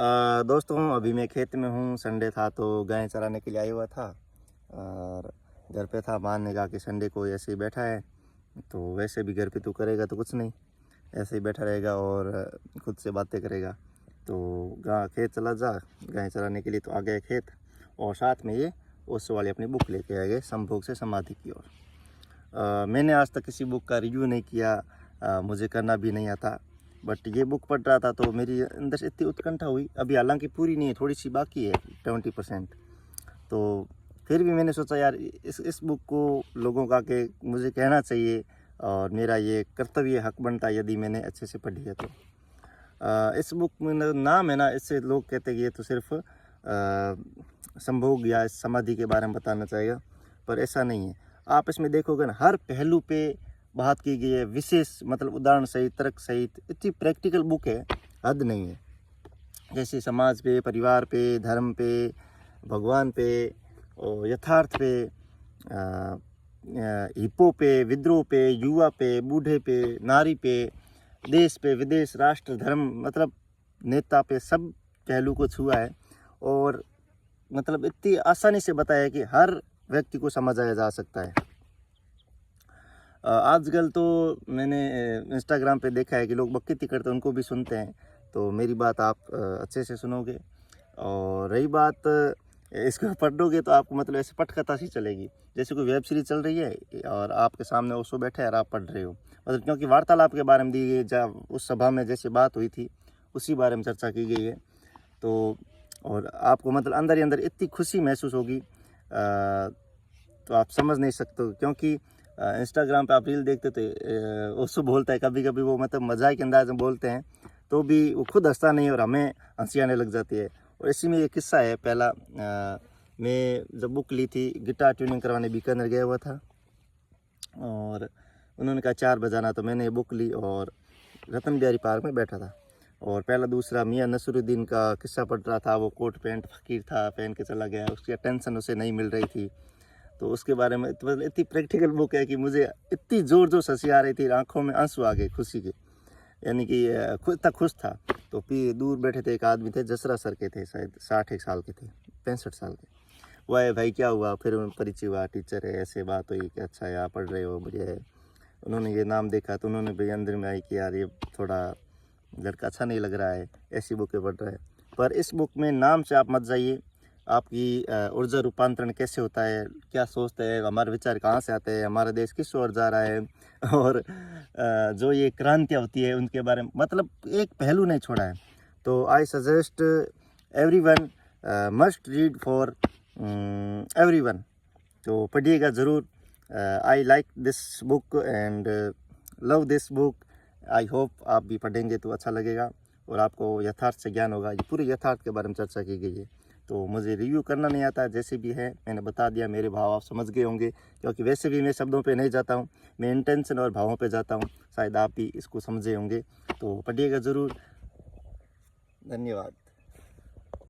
दोस्तों अभी मैं खेत में हूँ। संडे था तो गाय चराने के लिए आया हुआ था और घर पे था। मान ने कहा कि संडे को ऐसे ही बैठा है तो वैसे भी घर पे तू करेगा तो कुछ नहीं, ऐसे ही बैठा रहेगा और खुद से बातें करेगा। तो खेत चला जा गाय चराने के लिए। तो आ गए खेत और साथ में ये ओशो वाली अपनी बुक लेके आ गए, संभोग से समाधि की ओर। मैंने आज तक किसी बुक का रिव्यू नहीं किया, मुझे करना भी नहीं आता। बट ये बुक पढ़ रहा था तो मेरी अंदर से इतनी उत्कंठा हुई, अभी हालांकि पूरी नहीं है, थोड़ी सी बाकी है 20%। तो फिर भी मैंने सोचा यार इस बुक को लोगों का के मुझे कहना चाहिए और मेरा ये कर्तव्य हक बनता है यदि मैंने अच्छे से पढ़ी है तो। इस बुक में नाम है ना, इससे लोग कहते हैं कि ये तो सिर्फ संभोग या समाधि के बारे में बताना चाहेगा, पर ऐसा नहीं है। आप इसमें देखोगे ना, हर पहलू पे बात की गई है, विशेष मतलब उदाहरण सहित, तर्क सहित। इतनी प्रैक्टिकल बुक है, हद नहीं है। जैसे समाज पे, परिवार पे, धर्म पे, भगवान पे और यथार्थ पे, हिप्पो पे, विद्रोह पे, युवा पे, बूढ़े पे, नारी पे, देश पे, विदेश, राष्ट्र, धर्म, मतलब नेता पे, सब पहलू को छुआ है और मतलब इतनी आसानी से बताया कि हर व्यक्ति को समझाया जा सकता है। आजकल तो मैंने इंस्टाग्राम पे देखा है कि लोग बकरीद करते हैं, उनको भी सुनते हैं। तो मेरी बात आप अच्छे से सुनोगे और रही बात इसको पढ़ोगे तो आपको मतलब ऐसे पटकथा सी चलेगी, जैसे कोई वेब सीरीज चल रही है और आपके सामने ओशो बैठा है और आप पढ़ रहे हो। मतलब क्योंकि वार्तालाप के बारे में दी गई, जब उस सभा में जैसे बात हुई थी उसी बारे में चर्चा की गई है। तो और आपको मतलब अंदर ही अंदर इतनी खुशी महसूस होगी, तो आप समझ नहीं सकते। क्योंकि इंस्टाग्राम पे आप रील देखते तो ओशो बोलता है, कभी कभी वो मतलब मजाक के अंदाज में बोलते हैं तो भी वो खुद हंसता नहीं और हमें हंसी आने लग जाती है। और इसी में ये किस्सा है। पहला मैं जब बुक ली थी, गिटार ट्यूनिंग करवाने बीकानेर गया हुआ था और उन्होंने कहा 4 बजाना, तो मैंने ये बुक ली और रतन बिहारी पार्क में बैठा था। और पहला दूसरा मियाँ नसरुद्दीन का किस्सा पढ़ रहा था। वो कोट पैंट फकीर था, पहन के चला गया, उसकी अटेंशन उसे नहीं मिल रही थी। तो उसके बारे में मतलब इतनी प्रैक्टिकल बुक है कि मुझे इतनी ज़ोर हंसी आ रही थी, आंखों में आंसू आ गए खुशी के, यानी कि खुश था। तो फिर दूर बैठे थे एक आदमी थे, जसरा सर के थे, शायद 61 साल के थे, 65 साल के। वो आए, भाई क्या हुआ? फिर परिचय हुआ, टीचर है, ऐसे बात हुई कि अच्छा यार पढ़ रहे हो, बढ़िया है। उन्होंने ये नाम देखा तो उन्होंने भी अंदर में आई कि यार ये थोड़ा लड़का अच्छा नहीं लग रहा है, ऐसी बुकें पढ़ रहा है। पर इस बुक में नाम से आप मत जाइए। आपकी ऊर्जा रूपांतरण कैसे होता है, क्या सोचते हैं, हमारे विचार कहाँ से आते हैं, हमारा देश किस ओर जा रहा है और जो ये क्रांतियाँ होती है उनके बारे में मतलब एक पहलू नहीं छोड़ा है। तो I suggest everyone must read for everyone. तो पढ़िएगा ज़रूर। I like this book and love this book. I hope आप भी पढ़ेंगे तो अच्छा लगेगा और आपको यथार्थ से ज्ञान होगा। ये पूरे यथार्थ के बारे में चर्चा की गई है। तो मुझे रिव्यू करना नहीं आता, जैसे भी है मैंने बता दिया, मेरे भाव आप समझ गए होंगे। क्योंकि वैसे भी मैं शब्दों पे नहीं जाता हूँ, मैं इंटेंशन और भावों पे जाता हूँ। शायद आप भी इसको समझे होंगे। तो पढ़िएगा ज़रूर। धन्यवाद।